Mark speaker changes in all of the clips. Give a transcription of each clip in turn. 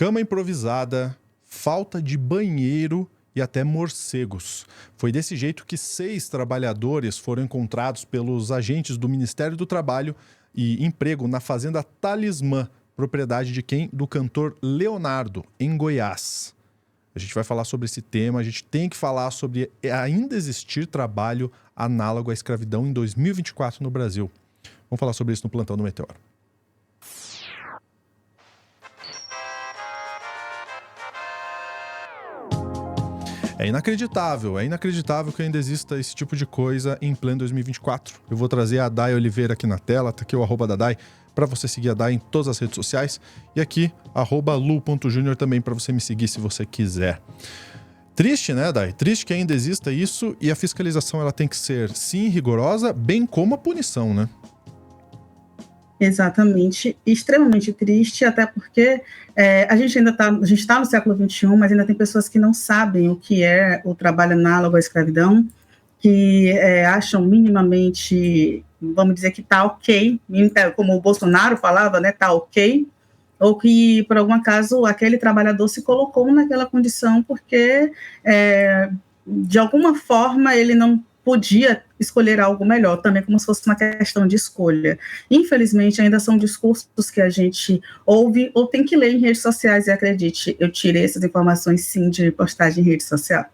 Speaker 1: Cama improvisada, falta de banheiro e até morcegos. Foi desse jeito que 6 trabalhadores foram encontrados pelos agentes do Ministério do Trabalho e Emprego na fazenda Talismã, propriedade de quem? Do cantor Leonardo, em Goiás. A gente vai falar sobre esse tema, a gente tem que falar sobre ainda existir trabalho análogo à escravidão em 2024 no Brasil. Vamos falar sobre isso no Plantão do Meteoro. É inacreditável que ainda exista esse tipo de coisa em pleno 2024. Eu vou trazer a Day Oliveira aqui na tela, tá aqui o @ da Day, para você seguir a Day em todas as redes sociais. E aqui, @lu.junior também para você me seguir se você quiser. Triste, né, Day? Triste que ainda exista isso e a fiscalização ela tem que ser, sim, rigorosa, bem como a punição, né?
Speaker 2: Exatamente, extremamente triste, até porque a gente está no século XXI, mas ainda tem pessoas que não sabem o que é o trabalho análogo à escravidão, que acham minimamente, vamos dizer que está ok, como o Bolsonaro falava, né, está ok, ou que, por algum acaso, aquele trabalhador se colocou naquela condição porque, de alguma forma, ele não podia escolher algo melhor, também como se fosse uma questão de escolha. Infelizmente, ainda são discursos que a gente ouve ou tem que ler em redes sociais, e acredite, eu tirei essas informações, sim, de postagem em rede social.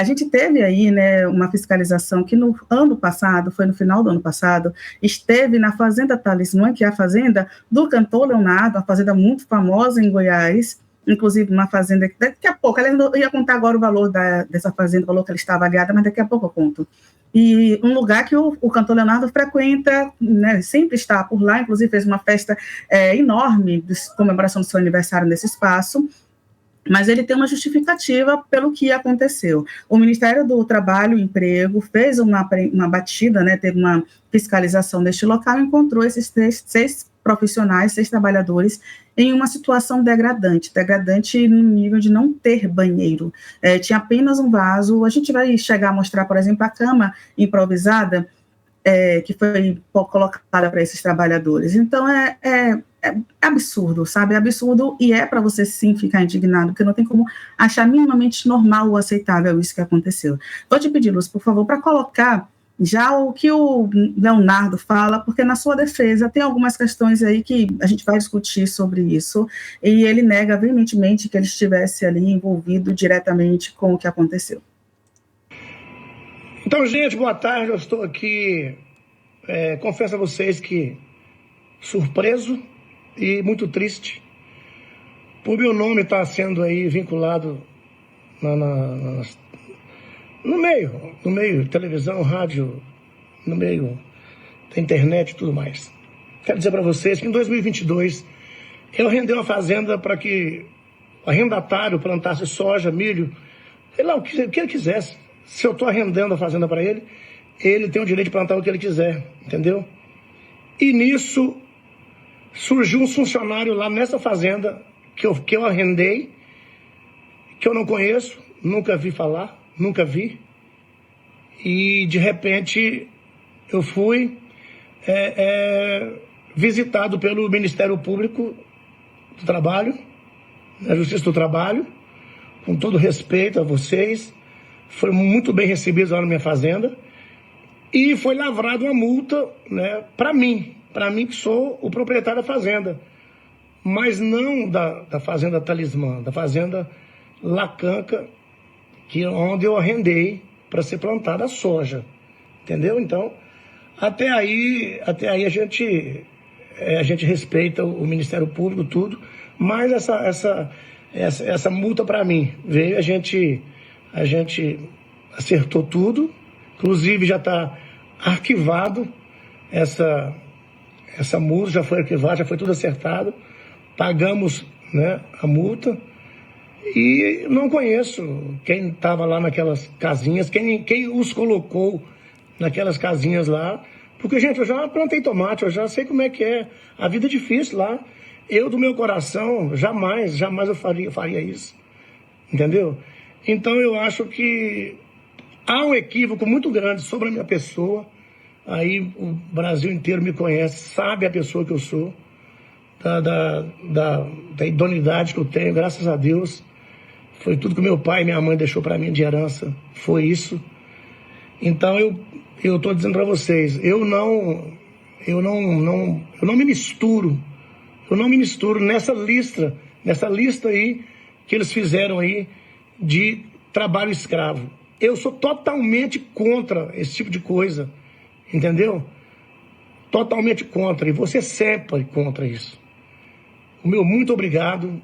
Speaker 2: A gente teve aí, né, uma fiscalização que no ano passado, foi no final do ano passado, esteve na Fazenda Talismã, que é a fazenda do cantor Leonardo, uma fazenda muito famosa em Goiás, inclusive uma fazenda que daqui a pouco, eu ia contar agora o valor dessa fazenda, o valor que ela está avaliada, mas daqui a pouco eu conto. E um lugar que o cantor Leonardo frequenta, né, sempre está por lá, inclusive fez uma festa enorme de comemoração do seu aniversário nesse espaço, mas ele tem uma justificativa pelo que aconteceu. O Ministério do Trabalho e Emprego fez uma batida, né, teve uma fiscalização deste local e encontrou esses 6 profissionais, 6 trabalhadores, em uma situação degradante no nível de não ter banheiro. Tinha apenas um vaso. A gente vai chegar a mostrar, por exemplo, a cama improvisada que foi colocada para esses trabalhadores. Então, é absurdo, sabe? É absurdo, e para você sim ficar indignado, porque não tem como achar minimamente normal ou aceitável isso que aconteceu. Vou te pedir, Luz, por favor, para colocar já o que o Leonardo fala, porque na sua defesa tem algumas questões aí que a gente vai discutir sobre isso, e ele nega veementemente que ele estivesse ali envolvido diretamente com o que aconteceu.
Speaker 3: Então, gente, boa tarde, eu estou aqui, confesso a vocês que surpreso e muito triste por meu nome estar sendo aí vinculado no meio, televisão, rádio, no meio da internet e tudo mais. Quero dizer para vocês que em 2022 eu arrendei uma fazenda para que o arrendatário plantasse soja, milho, sei lá, o que ele quisesse. Se eu estou arrendando a fazenda para ele, ele tem o direito de plantar o que ele quiser, entendeu? E nisso surgiu um funcionário lá nessa fazenda que eu arrendei, que eu não conheço, nunca vi falar, nunca vi. E de repente eu fui visitado pelo Ministério Público do Trabalho, da Justiça do Trabalho, com todo respeito a vocês. Foi muito bem recebido lá na minha fazenda e foi lavrada uma multa, né, para mim que sou o proprietário da fazenda, mas não da fazenda Talismã, da fazenda Lacanca, onde eu arrendei para ser plantada a soja, entendeu? Então, até aí a gente respeita o Ministério Público, tudo, mas essa multa para mim veio, a gente acertou tudo, inclusive já está arquivado essa multa, já foi arquivada, já foi tudo acertado, pagamos, né, a multa, e não conheço quem estava lá naquelas casinhas, quem os colocou naquelas casinhas lá, porque, gente, eu já plantei tomate, eu já sei como é que é, a vida é difícil lá, eu do meu coração, jamais eu faria isso, entendeu? Então eu acho que há um equívoco muito grande sobre a minha pessoa. Aí o Brasil inteiro me conhece, sabe a pessoa que eu sou. da idoneidade que eu tenho, graças a Deus. Foi tudo que meu pai e minha mãe deixou para mim de herança, foi isso. Então eu tô dizendo para vocês, eu não me misturo. Eu não me misturo nessa lista aí que eles fizeram aí de trabalho escravo. Eu sou totalmente contra esse tipo de coisa, entendeu? Totalmente contra, e você sempre contra isso. O meu muito obrigado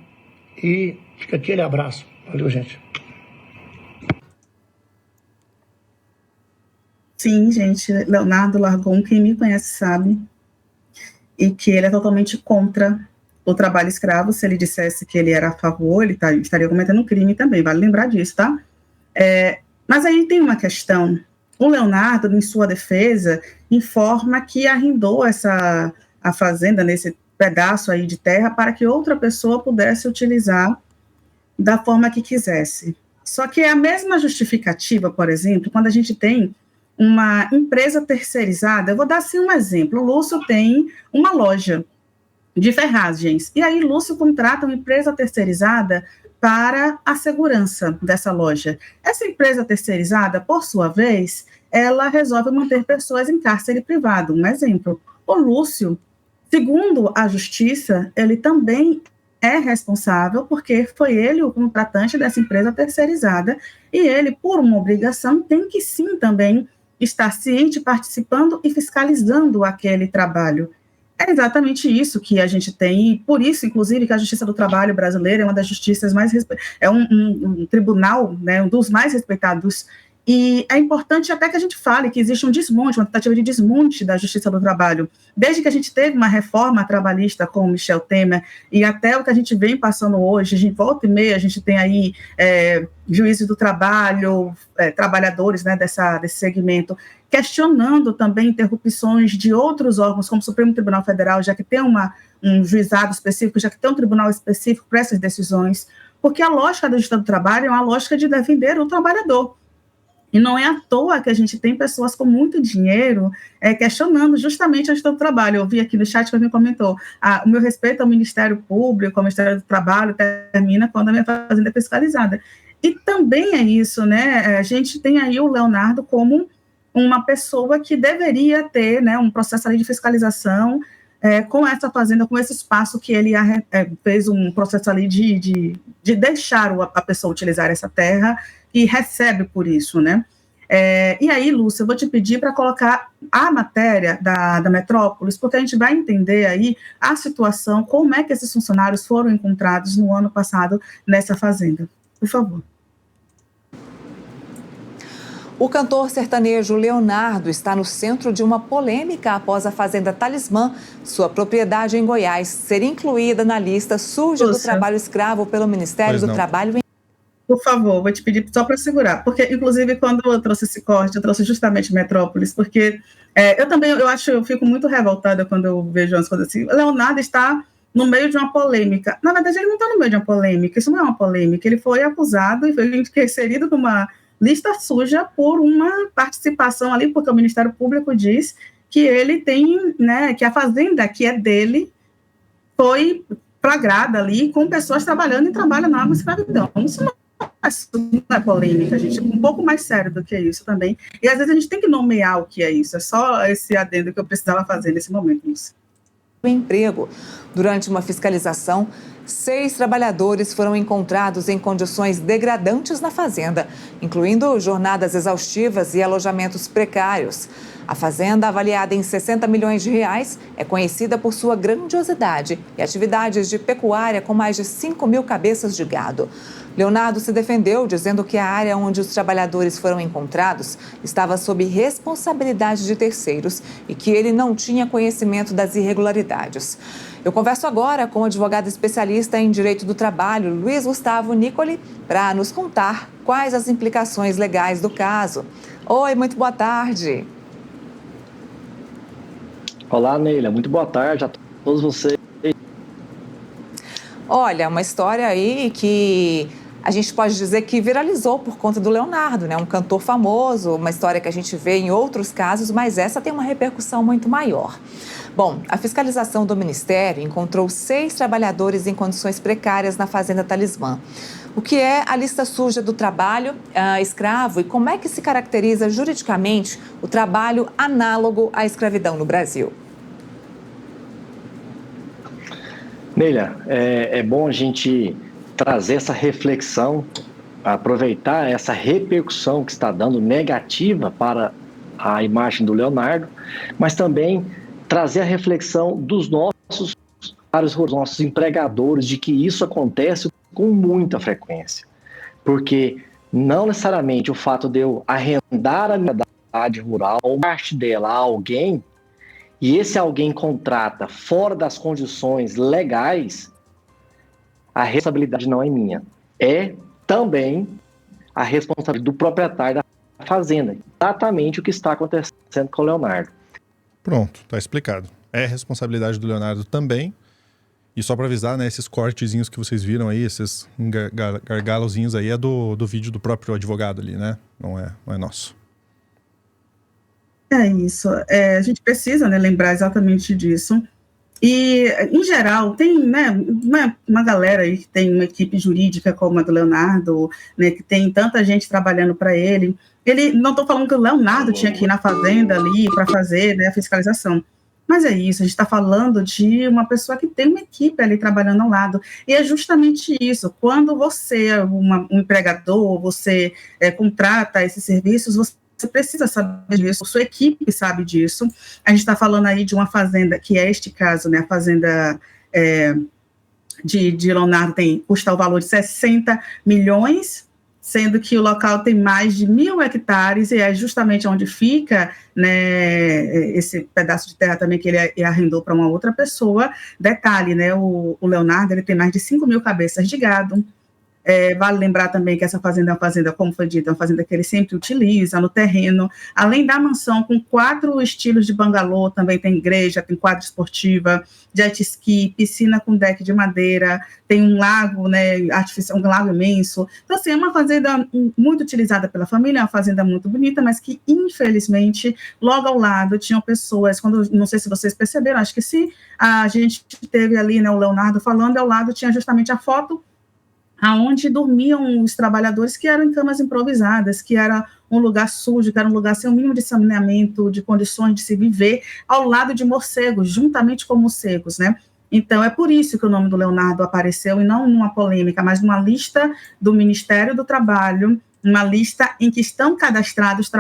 Speaker 3: e fica aquele abraço. Valeu, gente.
Speaker 2: Sim, gente, Leonardo Largon, quem me conhece sabe, e que ele é totalmente contra o trabalho escravo. Se ele dissesse que ele era a favor, ele estaria cometendo um crime também, vale lembrar disso, tá? Mas aí tem uma questão. O Leonardo, em sua defesa, informa que arrendou a fazenda nesse pedaço aí de terra para que outra pessoa pudesse utilizar da forma que quisesse. Só que é a mesma justificativa, por exemplo, quando a gente tem uma empresa terceirizada. Eu vou dar assim um exemplo. O Lúcio tem uma loja de ferragens, e aí Lúcio contrata uma empresa terceirizada para a segurança dessa loja. Essa empresa terceirizada, por sua vez, ela resolve manter pessoas em cárcere privado. Um exemplo, o Lúcio, segundo a justiça, ele também é responsável porque foi ele o contratante dessa empresa terceirizada e ele, por uma obrigação, tem que sim também estar ciente, participando e fiscalizando aquele trabalho. É exatamente isso que a gente tem, e por isso, inclusive, que a Justiça do Trabalho brasileira é uma das justiças mais... é um tribunal, né, um dos mais respeitados. E é importante até que a gente fale que existe um desmonte, uma tentativa de desmonte da Justiça do Trabalho. Desde que a gente teve uma reforma trabalhista com o Michel Temer, e até o que a gente vem passando hoje, de volta e meia, a gente tem aí juízes do trabalho, trabalhadores, né, desse segmento, questionando também interrupções de outros órgãos, como o Supremo Tribunal Federal, já que tem um juizado específico, já que tem um tribunal específico para essas decisões, porque a lógica da Justiça do Trabalho é uma lógica de defender o trabalhador. E não é à toa que a gente tem pessoas com muito dinheiro questionando justamente a Justiça do Trabalho. Eu vi aqui no chat que alguém comentou, o meu respeito ao Ministério Público, ao Ministério do Trabalho, termina quando a minha fazenda é fiscalizada. E também é isso, né? A gente tem aí o Leonardo como uma pessoa que deveria ter, né, um processo ali de fiscalização com essa fazenda, com esse espaço que ele fez um processo ali de deixar a pessoa utilizar essa terra e recebe por isso, né? E aí, Lúcia, eu vou te pedir para colocar a matéria da Metrópolis, porque a gente vai entender aí a situação, como é que esses funcionários foram encontrados no ano passado nessa fazenda. Por favor.
Speaker 4: O cantor sertanejo Leonardo está no centro de uma polêmica após a fazenda Talismã, sua propriedade em Goiás, ser incluída na lista suja do trabalho escravo pelo Ministério do Trabalho.
Speaker 2: Por favor, vou te pedir só para segurar, porque, inclusive, quando eu trouxe esse corte, eu trouxe justamente Metrópolis, porque eu fico muito revoltada quando eu vejo as coisas assim. Leonardo está no meio de uma polêmica. Na verdade, ele não está no meio de uma polêmica, isso não é uma polêmica, ele foi acusado e foi inserido numa lista suja por uma participação ali, porque o Ministério Público diz que ele tem, né, que a fazenda que é dele foi flagrada ali com pessoas trabalhando e trabalham na escravidão. Isso não é polêmica, gente, é um pouco mais sério do que isso também. E às vezes a gente tem que nomear o que é isso, é só esse adendo que eu precisava fazer nesse momento, Lúcia.
Speaker 4: Emprego. Durante uma fiscalização, 6 trabalhadores foram encontrados em condições degradantes na fazenda, incluindo jornadas exaustivas e alojamentos precários. A fazenda, avaliada em 60 milhões de reais, é conhecida por sua grandiosidade e atividades de pecuária com mais de 5 mil cabeças de gado. Leonardo se defendeu, dizendo que a área onde os trabalhadores foram encontrados estava sob responsabilidade de terceiros e que ele não tinha conhecimento das irregularidades. Eu converso agora com o advogado especialista em direito do trabalho, Luiz Gustavo Nicoli, para nos contar quais as implicações legais do caso. Oi, muito boa tarde.
Speaker 5: Olá, Neila, muito boa tarde a todos vocês.
Speaker 4: Olha, uma história aí que a gente pode dizer que viralizou por conta do Leonardo, né? Um cantor famoso, uma história que a gente vê em outros casos, mas essa tem uma repercussão muito maior. Bom, a fiscalização do Ministério encontrou 6 trabalhadores em condições precárias na Fazenda Talismã. O que é a lista suja do trabalho escravo e como é que se caracteriza juridicamente o trabalho análogo à escravidão no Brasil?
Speaker 5: Neila, é bom a gente trazer essa reflexão, aproveitar essa repercussão que está dando negativa para a imagem do Leonardo, mas também trazer a reflexão dos nossos empregadores de que isso acontece com muita frequência. Porque não necessariamente o fato de eu arrendar a minha unidade rural ou parte dela a alguém, e esse alguém contrata fora das condições legais, a responsabilidade não é minha. É também a responsabilidade do proprietário da fazenda. Exatamente o que está acontecendo com o Leonardo.
Speaker 1: Pronto, tá explicado. É responsabilidade do Leonardo também. E só para avisar, né, esses cortezinhos que vocês viram aí, esses gargalozinhos aí, é do vídeo do próprio advogado ali, né? Não é nosso.
Speaker 2: É isso. A gente precisa, né, lembrar exatamente disso. E, em geral, tem, né, uma galera aí que tem uma equipe jurídica como a do Leonardo, né, que tem tanta gente trabalhando para ele. Não estou falando que o Leonardo tinha que ir na fazenda ali para fazer, né, a fiscalização. Mas é isso, a gente está falando de uma pessoa que tem uma equipe ali trabalhando ao lado. E é justamente isso, quando você é um empregador, você contrata esses serviços, você precisa saber disso, sua equipe sabe disso. A gente está falando aí de uma fazenda, que é este caso, né, a fazenda de Leonardo custa o valor de 60 milhões, sendo que o local tem mais de 1.000 hectares, e é justamente onde fica, né, esse pedaço de terra também que ele arrendou para uma outra pessoa. Detalhe, né, o Leonardo ele tem mais de 5.000 cabeças de gado. Vale lembrar também que essa fazenda é uma fazenda, como foi dito, é uma fazenda que ele sempre utiliza no terreno. Além da mansão com 4 estilos de bangalô, também tem igreja, tem quadra esportiva, jet ski, piscina com deck de madeira, tem um lago, né, artificial, um lago imenso. Então, assim, é uma fazenda muito utilizada pela família, é uma fazenda muito bonita, mas que, infelizmente, logo ao lado tinham pessoas, não sei se vocês perceberam, acho que sim, a gente teve ali, né, o Leonardo falando, ao lado tinha justamente a foto aonde dormiam os trabalhadores, que eram em camas improvisadas, que era um lugar sujo, que era um lugar sem o mínimo de saneamento, de condições de se viver, ao lado de morcegos, juntamente com morcegos, né? Então, é por isso que o nome do Leonardo apareceu, e não numa polêmica, mas numa lista do Ministério do Trabalho, uma lista em que estão cadastrados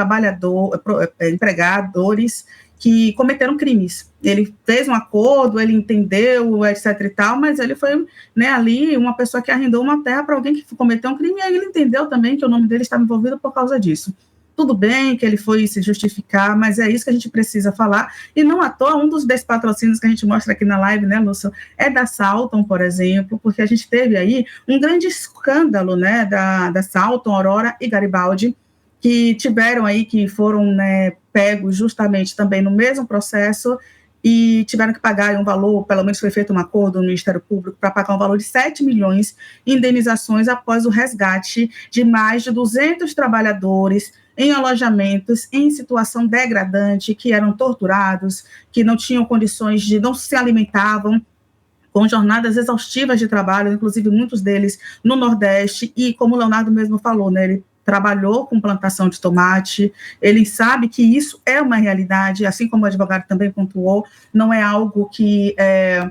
Speaker 2: empregadores que cometeram crimes. Ele fez um acordo, ele entendeu, etc e tal, mas ele foi, né, ali uma pessoa que arrendou uma terra para alguém que cometeu um crime, e aí ele entendeu também que o nome dele estava envolvido por causa disso. Tudo bem que ele foi se justificar, mas é isso que a gente precisa falar, e não à toa, um dos 10 patrocínios que a gente mostra aqui na live, né, Lúcio, é da Salton, por exemplo, porque a gente teve aí um grande escândalo, né, da Salton, Aurora e Garibaldi, que foram, né, pegos justamente também no mesmo processo e tiveram que pagar um valor, pelo menos foi feito um acordo no Ministério Público para pagar um valor de 7 milhões em indenizações após o resgate de mais de 200 trabalhadores em alojamentos em situação degradante, que eram torturados, que não tinham condições não se alimentavam, com jornadas exaustivas de trabalho, inclusive muitos deles no Nordeste, e como o Leonardo mesmo falou, né, ele trabalhou com plantação de tomate, ele sabe que isso é uma realidade, assim como o advogado também pontuou, não é algo que é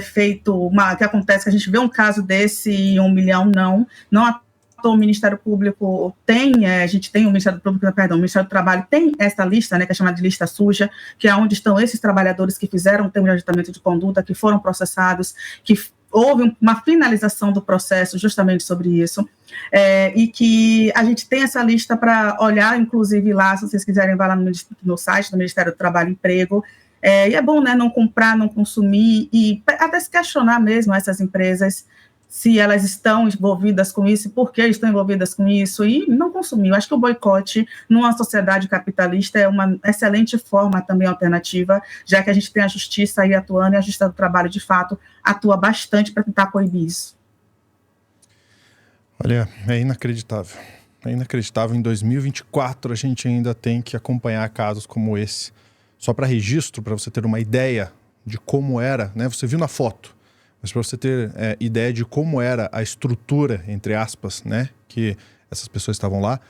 Speaker 2: feito, que acontece, que a gente vê um caso desse em 1 milhão, não o Ministério Público a gente tem o Ministério Público, perdão, o Ministério do Trabalho tem essa lista, né, que é chamada de lista suja, que é onde estão esses trabalhadores que fizeram o termo de ajustamento de conduta, que foram processados, que houve uma finalização do processo justamente sobre isso, e que a gente tem essa lista para olhar, inclusive lá, se vocês quiserem, vai lá no site do Ministério do Trabalho e Emprego, e é bom, né, não comprar, não consumir, e até se questionar mesmo essas empresas, se elas estão envolvidas com isso, por que estão envolvidas com isso, e não consumir. Eu acho que o boicote numa sociedade capitalista é uma excelente forma também alternativa, já que a gente tem a justiça aí atuando, e a Justiça do Trabalho, de fato, atua bastante para tentar coibir isso.
Speaker 1: Olha, é inacreditável. É inacreditável. Em 2024, a gente ainda tem que acompanhar casos como esse só para registro, para você ter uma ideia de como era, né? Você viu na foto, mas para você ter ideia de como era a estrutura, entre aspas, né? Que essas pessoas estavam lá.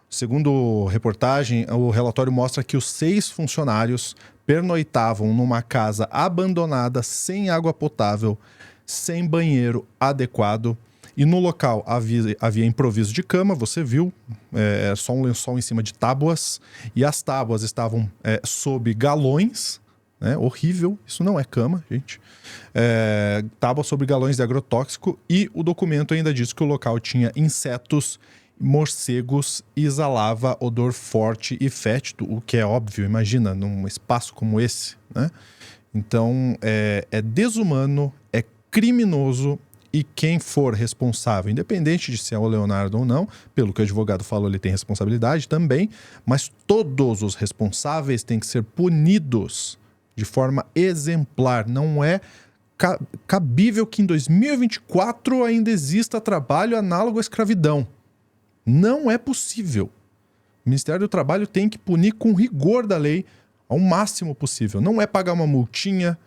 Speaker 1: Segundo reportagem, o relatório mostra que os 6 funcionários pernoitavam numa casa abandonada, sem água potável, sem banheiro adequado. E no local havia improviso de cama, você viu, só um lençol em cima de tábuas. E as tábuas estavam sob galões, né? Horrível, isso não é cama, gente. Tábuas sobre galões de agrotóxico. E o documento ainda diz que o local tinha insetos, morcegos, e exalava odor forte e fétido, o que é óbvio, imagina, num espaço como esse, né? Então, é desumano, é criminoso, e quem for responsável, independente de se é o Leonardo ou não, pelo que o advogado falou, ele tem responsabilidade também, mas todos os responsáveis têm que ser punidos de forma exemplar. Não é cabível que em 2024 ainda exista trabalho análogo à escravidão. Não é possível. O Ministério do Trabalho tem que punir com rigor da lei ao máximo possível. Não é pagar uma multinha,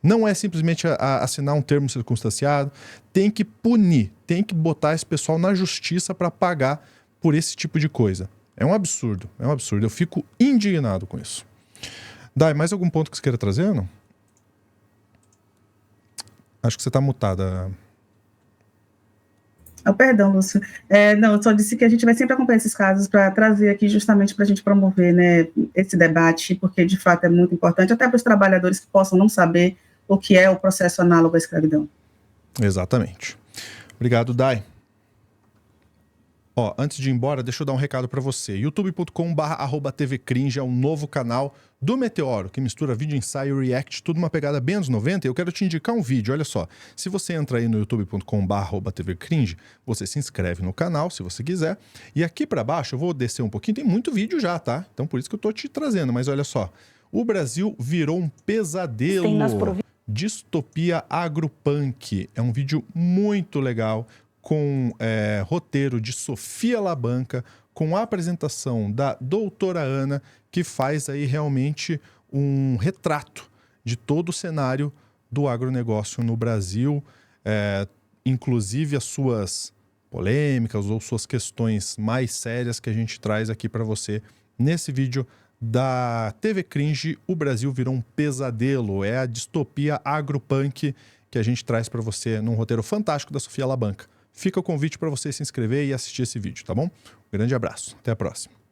Speaker 1: não é simplesmente assinar um termo circunstanciado. Tem que punir, tem que botar esse pessoal na justiça para pagar por esse tipo de coisa. É um absurdo, é um absurdo. Eu fico indignado com isso. Dai, mais algum ponto que você queira trazer ou não? Acho que você está mutada.
Speaker 2: Perdão, Lúcio. Não, eu só disse que a gente vai sempre acompanhar esses casos para trazer aqui justamente para a gente promover, né, esse debate, porque de fato é muito importante, até para os trabalhadores que possam não saber o que é o processo análogo à escravidão.
Speaker 1: Exatamente. Obrigado, Dai. Antes de ir embora, deixa eu dar um recado para você. youtube.com/tvcringe é um novo canal do Meteoro, que mistura vídeo, ensaio e react, tudo uma pegada bem anos 90. E eu quero te indicar um vídeo, olha só. Se você entra aí no youtube.com/tvcringe, você se inscreve no canal, se você quiser. E aqui para baixo, eu vou descer um pouquinho, tem muito vídeo já, tá? Então por isso que eu tô te trazendo, mas olha só. O Brasil virou um pesadelo. Distopia agropunk. É um vídeo muito legal, com roteiro de Sofia Labanca, com a apresentação da doutora Ana, que faz aí realmente um retrato de todo o cenário do agronegócio no Brasil, inclusive as suas polêmicas ou suas questões mais sérias que a gente traz aqui para você nesse vídeo da TV Cringe. O Brasil virou um pesadelo, é a distopia agropunk que a gente traz para você num roteiro fantástico da Sofia Labanca. Fica o convite para você se inscrever e assistir esse vídeo, tá bom? Um grande abraço, até a próxima.